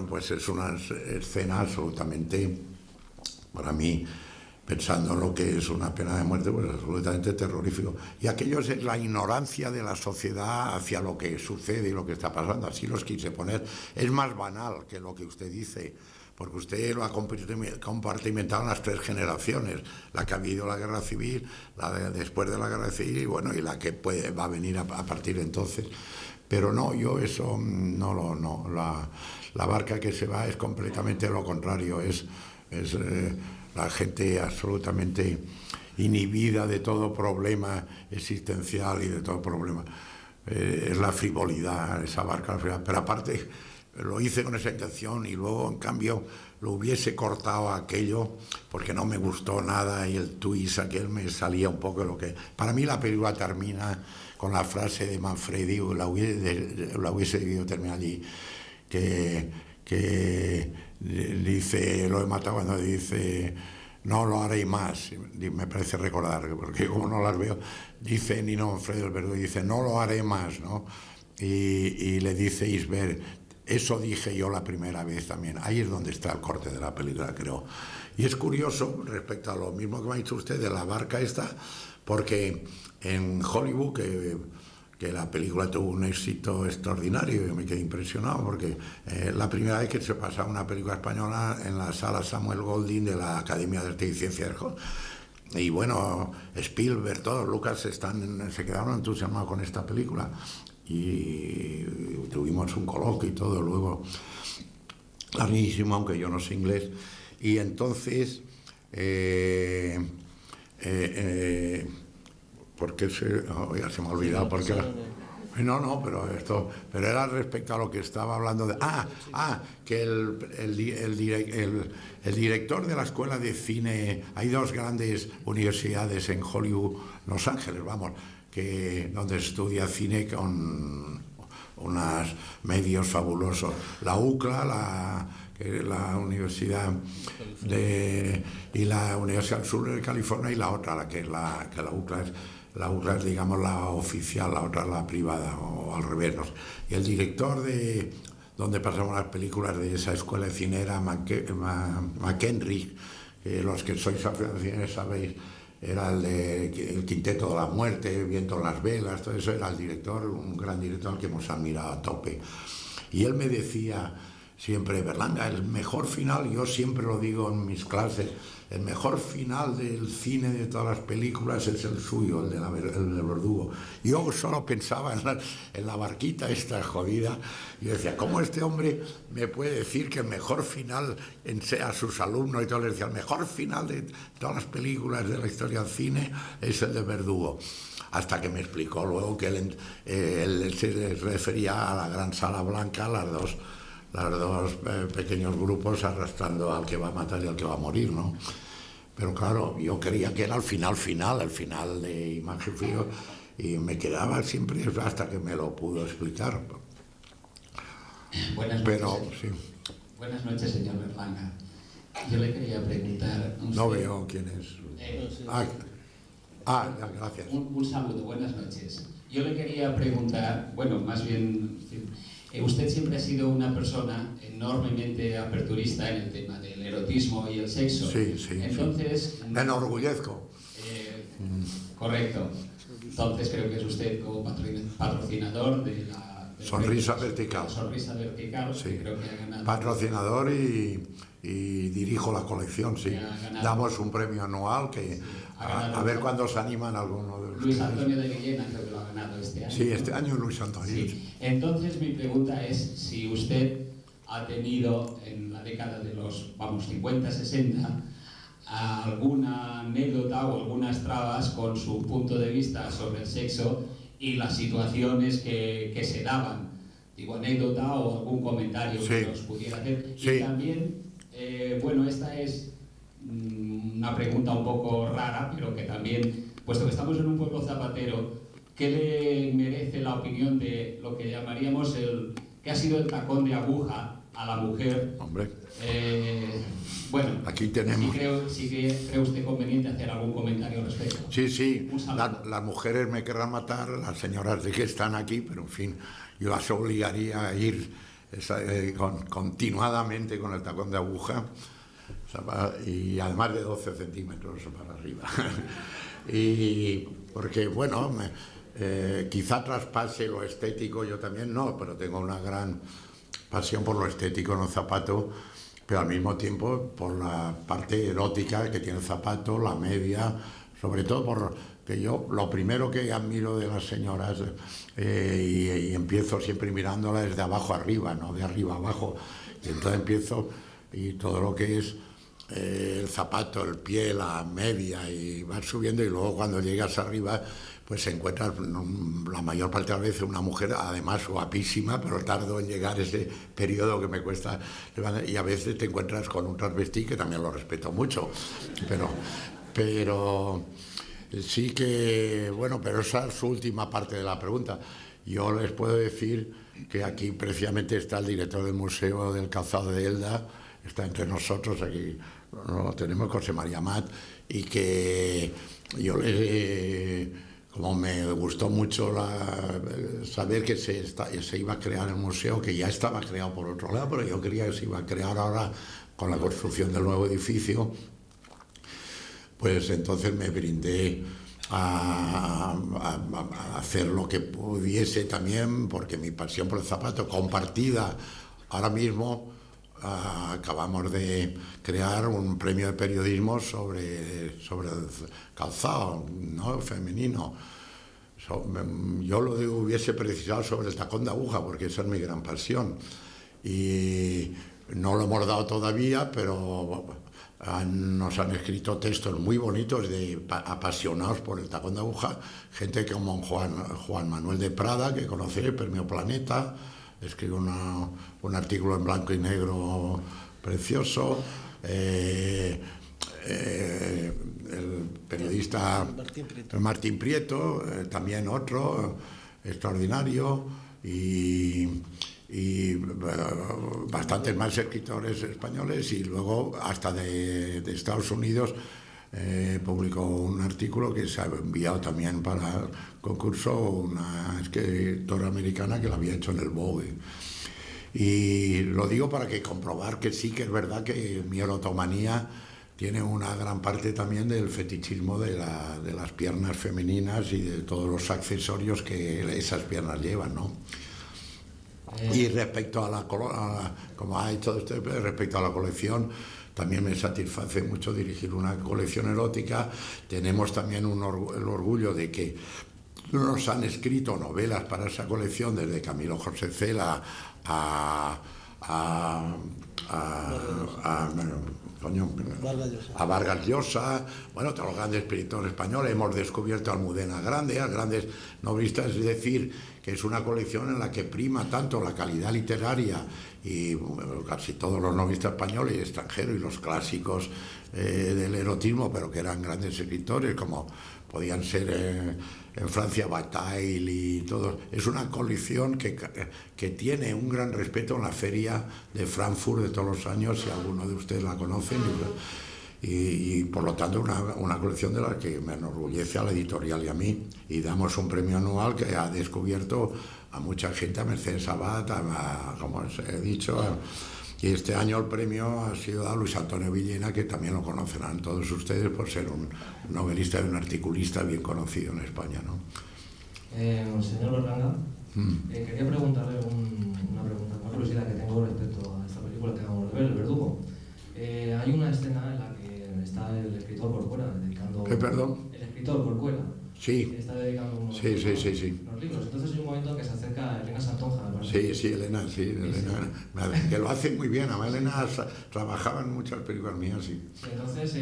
pues es una escena absolutamente, para mí, pensando en lo que es una pena de muerte, pues absolutamente terrorífico. Y aquello es la ignorancia de la sociedad hacia lo que sucede y lo que está pasando. Así los quise poner. Es más banal que lo que usted dice, porque usted lo ha compartimentado en las tres generaciones, la que ha habido la guerra civil, la después de la guerra civil y bueno, y la que va a venir a partir de entonces. Pero no, yo eso no. La barca que se va es completamente lo contrario, es la gente absolutamente inhibida de todo problema existencial y de todo problema. es la frivolidad, esa barca, pero aparte lo hice con esa intención y luego en cambio lo hubiese cortado aquello porque no me gustó nada y el twist aquel me salía un poco lo que... Para mí la película termina con la frase de Manfredi, la hubiese debido terminar allí, que dice, lo he matado cuando dice... No lo haré más, me parece recordar, porque como no las veo, dice Nino Manfredi el Verdugo, dice, no lo haré más, ¿no? Y le dice Isbert, eso dije yo la primera vez también. Ahí es donde está el corte de la película, creo. Y es curioso, respecto a lo mismo que me ha dicho usted de la barca esta, porque en Hollywood, que la película tuvo un éxito extraordinario, yo me quedé impresionado porque la primera vez que se pasaba una película española en la sala Samuel Goldwyn de la Academia de Arte y Ciencias, y bueno, Spielberg, todos, Lucas se quedaron entusiasmados con esta película y tuvimos un coloquio y todo, luego larguísimo, aunque yo no sé inglés, y entonces porque ya se me ha olvidado porque no, pero era respecto a lo que estaba hablando de que el director de la escuela de cine, hay dos grandes universidades en Hollywood, Los Ángeles, vamos, donde estudia cine con unos medios fabulosos, la UCLA, la Universidad y la Universidad del Sur de California, y la otra, que la UCLA es, digamos, la oficial, la otra la privada, o al revés. ¿No? Y el director de donde pasamos las películas de esa escuela de cine era McHenry, que los que sois aficionados de cine sabéis, era el Quinteto de la Muerte, Viento en las Velas, todo eso, era el director, un gran director que hemos admirado a tope. Y él me decía siempre, Berlanga, el mejor final, yo siempre lo digo en mis clases, el mejor final del cine de todas las películas es el suyo, el del Verdugo. Yo solo pensaba en la barquita esta jodida y decía, ¿cómo este hombre me puede decir que el mejor final, a sus alumnos y todo, les decía, el mejor final de todas las películas de la historia del cine es el de Verdugo? Hasta que me explicó luego que él se refería a la gran sala blanca, las dos pequeños grupos arrastrando al que va a matar y al que va a morir, ¿no? Pero claro, yo creía que era el final de Imagen Frío, y me quedaba siempre hasta que me lo pudo explicar. Buenas noches, señor Berlanga. Yo le quería preguntar... No veo quién es. Gracias. Un saludo, buenas noches. Yo le quería preguntar, bueno, más bien... usted siempre ha sido una persona enormemente aperturista en el tema del erotismo y el sexo. Sí. Entonces... Me enorgullezco. Correcto. Entonces creo que es usted como patrocinador de la... Sonrisa Vertical. Sonrisa Vertical, sí. Creo que ha ganado... Patrocinador y dirijo la colección, sí. Damos un premio anual que... A ver cuándo se animan algunos de ustedes. Luis Antonio de Villena creo que lo ha ganado este año. Sí, este año Luis Antonio. Sí. Entonces mi pregunta es si usted ha tenido en la década de los 50, 60 alguna anécdota o algunas trabas con su punto de vista sobre el sexo y las situaciones que se daban. Digo, anécdota o algún comentario que nos pudiera hacer. Sí. Y también, esta es una pregunta un poco rara, pero que también, puesto que estamos en un pueblo zapatero, ¿qué le merece la opinión de lo que llamaríamos que ha sido el tacón de aguja a la mujer? Hombre. Aquí tenemos. Si cree usted conveniente hacer algún comentario al respecto. Sí. Las mujeres me querrán matar, las señoras de que están aquí, pero en fin, yo las obligaría a ir continuadamente con el tacón de aguja, y además de 12 centímetros para arriba. Y porque, quizá traspase lo estético, yo también no, pero tengo una gran pasión por lo estético en el zapato, pero al mismo tiempo por la parte erótica que tiene el zapato, la media, sobre todo porque yo lo primero que admiro de las señoras, y empiezo siempre mirándolas desde abajo arriba, no de arriba abajo, y entonces empiezo y todo lo que es el zapato, el pie, la media, y vas subiendo, y luego cuando llegas arriba pues se encuentra la mayor parte de las veces una mujer, además guapísima, pero tardo en llegar ese periodo que me cuesta, y a veces te encuentras con un transvestí, que también lo respeto mucho, pero sí que, bueno, pero esa es su última parte de la pregunta. Yo les puedo decir que aquí precisamente está el director del Museo del Calzado de Elda, está entre nosotros, aquí lo tenemos, José María Amat, y que yo como me gustó mucho saber que se iba a crear el museo, que ya estaba creado por otro lado, pero yo creía que se iba a crear ahora con la construcción del nuevo edificio, pues entonces me brindé a hacer lo que pudiese también, porque mi pasión por el zapato compartida ahora mismo. Acabamos de crear un premio de periodismo sobre el calzado, ¿no?, femenino. Yo lo hubiese precisado sobre el tacón de aguja, porque esa es mi gran pasión. Y no lo hemos dado todavía, pero nos han escrito textos muy bonitos apasionados por el tacón de aguja, gente como Juan Manuel de Prada, que conoce el Premio Planeta, escribe un artículo en blanco y negro precioso, el periodista Martín Prieto, también otro extraordinario, y bastantes más escritores españoles, y luego hasta de Estados Unidos. Publicó un artículo que se ha enviado también para el concurso, una escritora americana que lo había hecho en el Vogue. Y lo digo para comprobar que sí, que es verdad que mi erotomanía tiene una gran parte también del fetichismo de las piernas femeninas y de todos los accesorios que esas piernas llevan, ¿no? Y respecto como ha hecho usted, respecto a la colección, también me satisface mucho dirigir una colección erótica. Tenemos también el orgullo de que nos han escrito novelas para esa colección, desde Camilo José Cela a Vargas Llosa, bueno, todos los grandes escritores españoles. Hemos descubierto a Almudena Grandes, a grandes novelistas, es decir, que es una colección en la que prima tanto la calidad literaria y casi todos los novelistas españoles y extranjeros, y los clásicos del erotismo, pero que eran grandes escritores, como podían ser en Francia Bataille y todo. Es una colección que tiene un gran respeto en la feria de Frankfurt de todos los años, si alguno de ustedes la conocen, y por lo tanto una colección de la que me enorgullece a la editorial y a mí, y damos un premio anual que ha descubierto a mucha gente, a Mercedes Sabat, como os he dicho, y este año el premio ha sido a Luis Antonio Villena, que también lo conocerán todos ustedes por ser un novelista y un articulista bien conocido en España, ¿no? Señor Berlanga, quería preguntarle una curiosidad que tengo respecto a esta película que acabamos de ver, El Verdugo. Hay una escena en la que está el escritor Corcuera dedicando... ¿Qué, perdón? El escritor Corcuera. Sí. Está dedicando unos libros. Entonces hay un momento en que se acerca Elena Santonja. Elena, que lo hace muy bien. Además, Elena trabajaba en muchas películas mías, sí. Entonces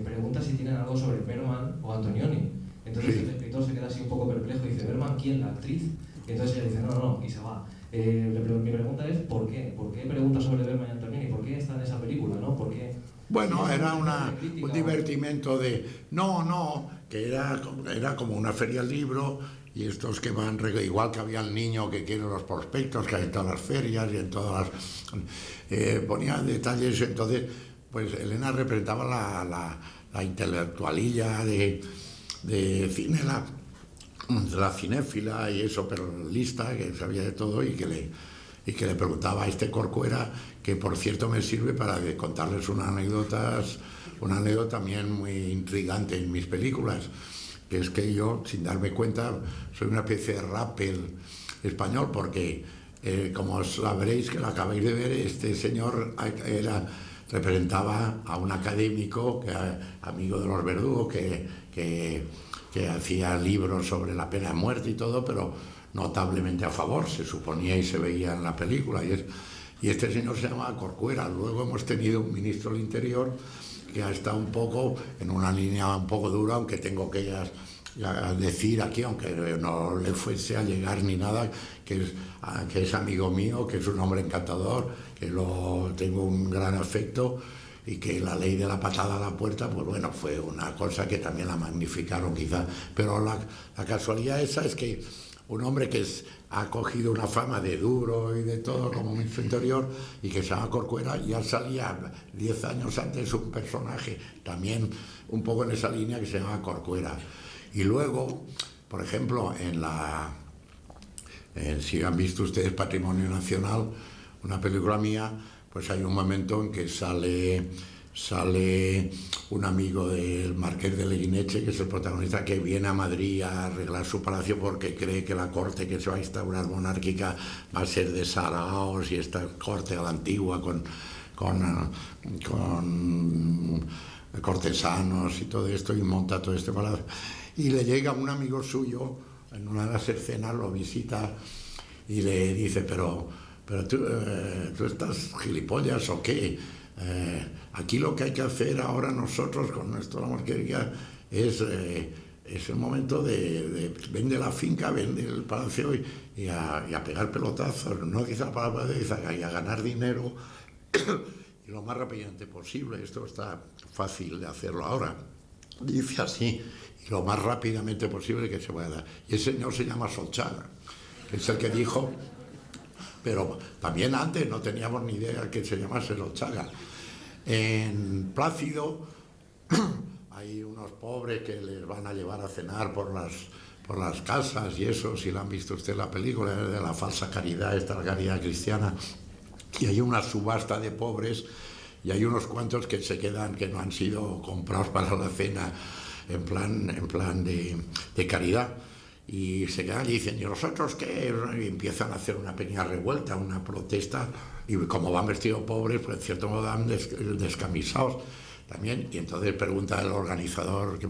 pregunta si tienen algo sobre Bergman o Antonioni. Entonces el escritor se queda así un poco perplejo y dice, ¿Bergman quién? ¿La actriz? Y entonces ella dice, no, y se va. Mi pregunta es, ¿por qué? ¿Por qué pregunta sobre Bergman y Antonioni? ¿Por qué está en esa película? ¿No? ¿Por qué? Bueno, era un divertimento que era como una feria al libro, y estos que van, igual que había el niño que quiere los prospectos, que hay en todas las ferias y en todas las... ponía detalles. Entonces, pues Elena representaba la intelectualilla de cine, la cinéfila y eso, pero lista, que sabía de todo, y que le preguntaba a este Corcuera, que por cierto me sirve para contarles una anécdota también muy intrigante en mis películas, que es que yo, sin darme cuenta, soy una especie de Rappel español, porque como sabréis, que lo acabáis de ver, este señor representaba a un académico, amigo de los Verdugos, que hacía libros sobre la pena de muerte y todo, pero notablemente a favor, se suponía y se veía en la película, y este señor se llamaba Corcuera. Luego hemos tenido un ministro del Interior que ha estado un poco en una línea un poco dura, aunque tengo aquellas a decir aquí, aunque no le fuese a llegar ni nada, que es amigo mío, que es un hombre encantador, que lo tengo un gran afecto, y que la ley de la patada a la puerta, pues bueno, fue una cosa que también la magnificaron quizá, pero la casualidad esa es que un hombre que ha cogido una fama de duro y de todo como ministro interior, y que se llama Corcuera, ya salía 10 años antes un personaje también un poco en esa línea que se llama Corcuera. Y luego, por ejemplo, si han visto ustedes Patrimonio Nacional, una película mía, pues hay un momento en que sale un amigo del Marqués de Leguineche, que es el protagonista, que viene a Madrid a arreglar su palacio porque cree que la corte que se va a instaurar monárquica va a ser de saraos, y esta corte a la antigua con cortesanos y todo esto, y monta todo este palacio. Y le llega un amigo suyo, en una de las escenas lo visita y le dice, pero tú estás gilipollas o qué. Aquí lo que hay que hacer ahora nosotros con nuestra monarquía es el momento de vende la finca, vende el palacio y a pegar pelotazos, no quizá la palabra y a ganar dinero y lo más rápidamente posible. Esto está fácil de hacerlo ahora, dice así, y lo más rápidamente posible que se pueda dar. Y ese señor se llama Solchaga, que es el que dijo, pero también antes no teníamos ni idea que se llamase Solchaga. En Plácido hay unos pobres que les van a llevar a cenar por las casas y eso, si la han visto usted la película, de la falsa caridad, la caridad cristiana, y hay una subasta de pobres y hay unos cuantos que se quedan, que no han sido comprados para la cena en plan de caridad, y se quedan y dicen, ¿y nosotros qué? Y empiezan a hacer una pequeña revuelta, una protesta, y como van vestidos pobres, pues en cierto modo van descamisados también. Y entonces pregunta el organizador, que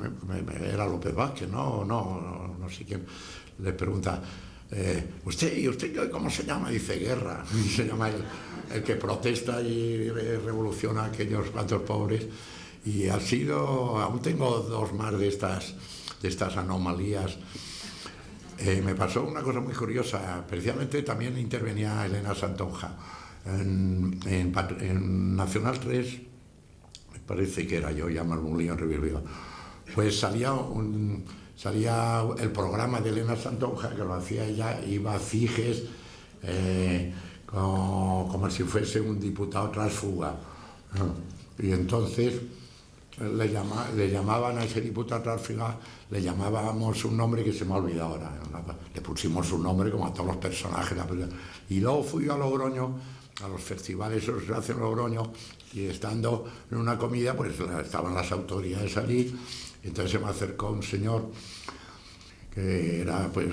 era López Vázquez, no sé quién, le pregunta, ¿usted cómo se llama? Dice Guerra, y se llama el que protesta y revoluciona a aquellos cuantos pobres. Y aún tengo dos más de estas anomalías. Me pasó una cosa muy curiosa, precisamente también intervenía Elena Santonja en Nacional 3, me parece que era yo, ya más un lío en Revirviga, pues salía el programa de Elena Santonja, que lo hacía ella, iba a Ciges como si fuese un diputado tránsfuga, y entonces le llamaban a ese diputado tránsfuga, le llamábamos un nombre que se me ha olvidado ahora, le pusimos un nombre como a todos los personajes, y luego fui a Logroño, a los festivales esos que se hacen en Logroño, y estando en una comida, pues estaban las autoridades allí, y entonces se me acercó un señor que era pues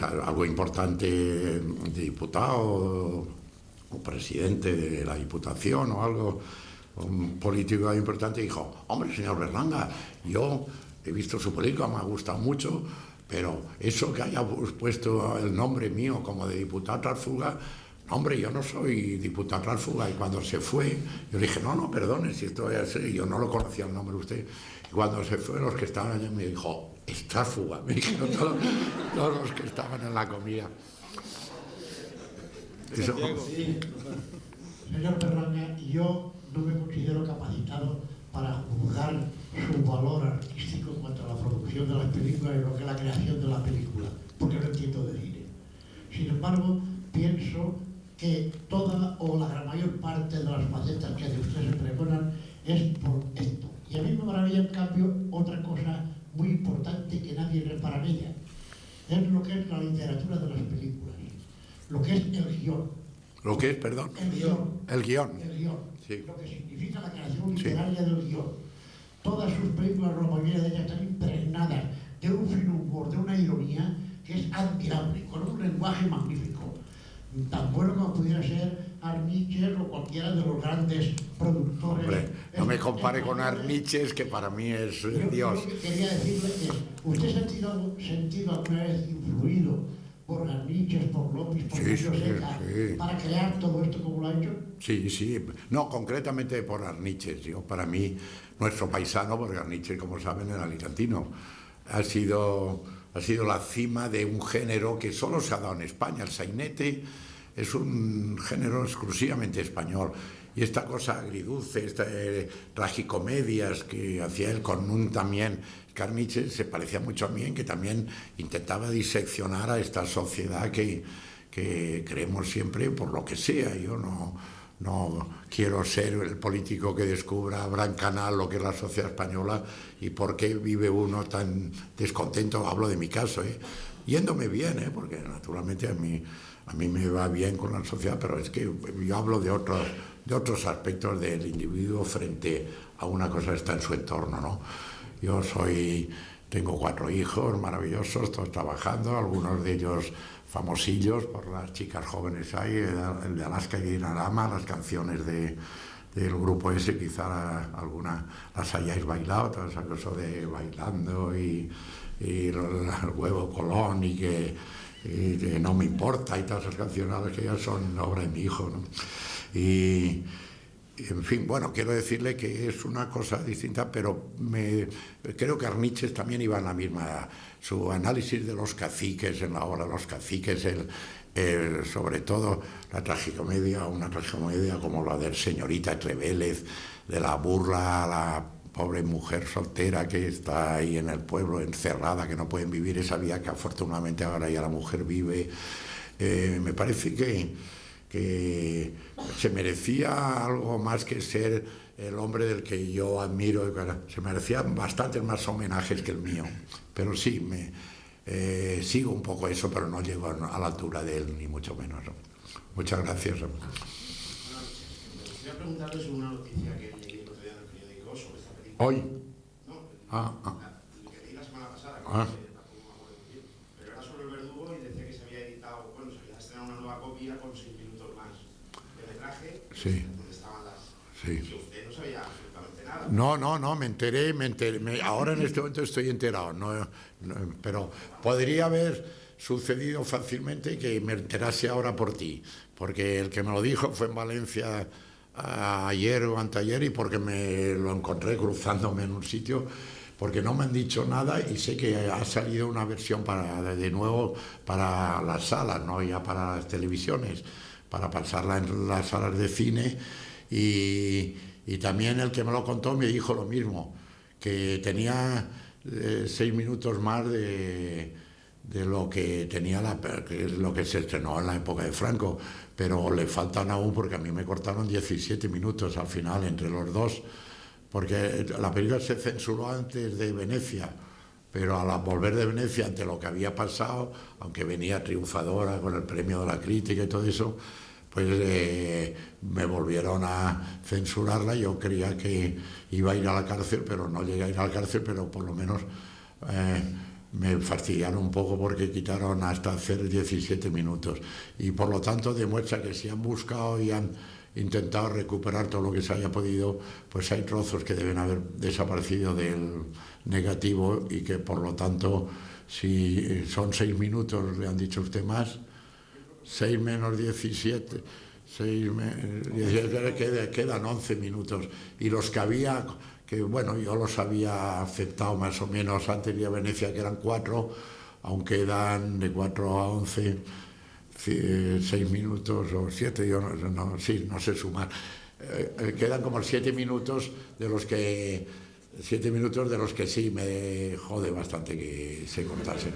algo importante, diputado o presidente de la Diputación o algo, un político importante, y dijo, hombre, señor Berlanga, yo he visto su película, me ha gustado mucho, pero eso que haya puesto el nombre mío como de diputado tránsfuga, hombre, yo no soy diputado tránsfuga. Y cuando se fue, yo le dije, no, perdone, si esto es así, yo no lo conocía el nombre de usted. Y cuando se fue, los que estaban allá me dijo, es tránsfuga, me dijeron todos los que estaban en la comida. Eso. Sí. Señor Berlanga, yo no me considero capacitado para juzgar su valor artístico en cuanto a la producción de las películas y lo que es la creación de la película, porque no entiendo de cine. Sin embargo, pienso que toda o la gran mayor parte de las facetas que de ustedes se pregonan es por esto. Y a mí me maravilla, en cambio, otra cosa muy importante que nadie repara en ella. Es lo que es la literatura de las películas, lo que es el guión. ¿Lo que es, perdón? El guión. El guión. El guión. Sí. Lo que significa la creación literaria del guión. Todas sus películas, la mayoría de ellas, están impregnadas de un fino humor, de una ironía que es admirable, con un lenguaje magnífico. Tan bueno como pudiera ser Arniches o cualquiera de los grandes productores. Hombre, no me compare con Arniches, que para mí es Dios. Yo lo que quería decirle es, ¿usted se ha sentido alguna vez influido por Arniches, por López, por Julio Seca, para crear todo esto como lo ha hecho? Sí. No, concretamente por Arniches. Para mí, nuestro paisano, porque Arniches, como saben, era alicantino. ha sido la cima de un género que solo se ha dado en España. El sainete es un género exclusivamente español. Y esta cosa agridulce, tragicomedias que hacía él con un también, Carniche se parecía mucho a mí en que también intentaba diseccionar a esta sociedad que creemos siempre por lo que sea. Yo no quiero ser el político que descubra a gran canal lo que es la sociedad española y por qué vive uno tan descontento. Hablo de mi caso, yéndome bien, porque naturalmente a mí me va bien con la sociedad, pero es que yo hablo de otros aspectos del individuo frente a una cosa que está en su entorno, ¿no? Yo tengo 4 hijos maravillosos, todos trabajando, algunos de ellos famosillos por las chicas jóvenes ahí, el de Alaska y Dinarama, las canciones del grupo ese, quizá alguna las hayáis bailado, todo esa cosa de bailando y el huevo Colón y que no me importa y todas esas canciones que ya son obra de mi hijo, ¿no? Y en fin, bueno, quiero decirle que es una cosa distinta, pero creo que Arniches también iba en la misma. Su análisis de los caciques, en la obra de los caciques, sobre todo la tragicomedia, una tragicomedia como la del Señorita Trevélez, de la burla a la pobre mujer soltera que está ahí en el pueblo encerrada, que no pueden vivir esa vida que afortunadamente ahora ya la mujer vive. Me parece que se merecía algo más que ser el hombre del que yo admiro. Se merecían bastantes más homenajes que el mío, pero sí, sigo un poco eso, pero no llego a la altura de él, ni mucho menos, ¿no? Muchas gracias. Buenas noches. Me gustaría preguntarle sobre una noticia que leí el otro día en el periódico sobre esta película. ¿Hoy? No, que leí la semana pasada, que tampoco me acuerdo muy bien, pero era sobre el Verdugo y decía que se había editado, bueno, se había estrenado una nueva copia con 6 minutos más de metraje, sí, donde estaban las... Sí. Que usted no sabía absolutamente nada. No, me enteré, ahora en este momento estoy enterado, pero podría haber sucedido fácilmente que me enterase ahora por ti, porque el que me lo dijo fue en Valencia ayer o anteayer y porque me lo encontré cruzándome en un sitio, porque no me han dicho nada y sé que ha salido una versión de nuevo para las salas, no ya para las televisiones, para pasarla en las salas de cine. Y también el que me lo contó me dijo lo mismo, que tenía 6 minutos más de lo que tenía lo que se estrenó en la época de Franco, pero le faltan aún, porque a mí me cortaron 17 minutos al final entre los dos, porque la película se censuró antes de Venecia, pero al volver de Venecia ante lo que había pasado, aunque venía triunfadora con el premio de la crítica y todo eso, pues me volvieron a censurarla. Yo creía que iba a ir a la cárcel, pero no llegué a ir a la cárcel, pero por lo menos me fastidiaron un poco porque quitaron hasta hacer 17 minutos. Y por lo tanto demuestra que si han buscado y han intentado recuperar todo lo que se haya podido, pues hay trozos que deben haber desaparecido del negativo y que por lo tanto, si son 6 minutos, le han dicho usted más, 6 menos 17, 17 quedan 11 minutos. Y los que había, que bueno, yo los había aceptado más o menos antes de Venecia, que eran 4, aunque dan de 4 a 11, 6 minutos o 7, yo no sé sumar. Quedan como 7 minutos de los que sí me jode bastante que se cortasen.